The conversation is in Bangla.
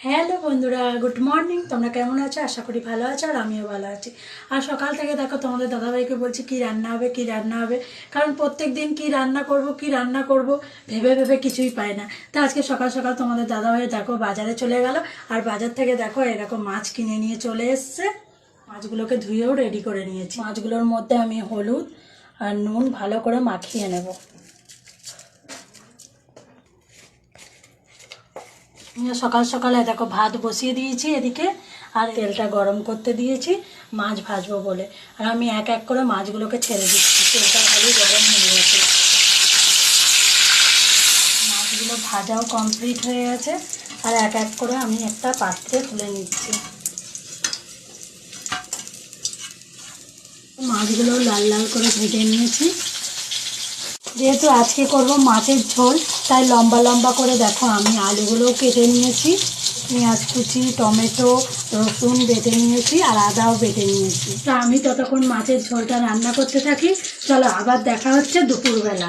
হ্যালো বন্ধুরা, গুড মর্নিং। তোমরা কেমন আছো? আশা করি ভালো আছো, আর আমিও ভালো আছি। আর সকাল থেকে দেখো তোমাদের দাদাভাইকে বলছি কি রান্না হবে কি রান্না হবে, কারণ প্রত্যেক দিন কি রান্না করব ভেবে ভেবে কিছুই পাই না। তা আজকে সকাল সকাল তোমাদের দাদাভাই দেখো বাজারে চলে গেল, আর বাজার থেকে দেখো এরকম মাছ কিনে নিয়ে চলে এসছে। মাছগুলোকে ধুয়েও রেডি করে নিয়েছি। মাছগুলোর মধ্যে আমি হলুদ আর নুন ভালো করে মাখিয়ে নেব। সকাল সকালে দেখো ভাত বসিয়ে দিয়েছি এদিকে, আর তেলটা গরম করতে দিয়েছি মাছ ভাজবো বলে। আর আমি এক এক করে মাছগুলোকে ছেড়ে দিচ্ছি, তেলটা ভালোই গরম হয়ে গেছে। মাছগুলো ভাজাও কমপ্লিট হয়ে গেছে, আর এক এক করে আমি একটা পাত্রে তুলে নিচ্ছি। মাছগুলো লাল লাল করে ভেজে নিয়েছি। যেহেতু আজকে করব মাছের ঝোল, তাই লম্বা লম্বা করে দেখো আমি আলুগুলোও কেটে নিয়েছি, পেঁয়াজ কুচি, টমেটো, রসুন বেটে নিয়েছি, আর আদাও বেটে নিয়েছি। তা আমি ততক্ষণ মাছের ঝোলটা রান্না করতে থাকি। চলো আবার দেখা হচ্ছে দুপুরবেলা।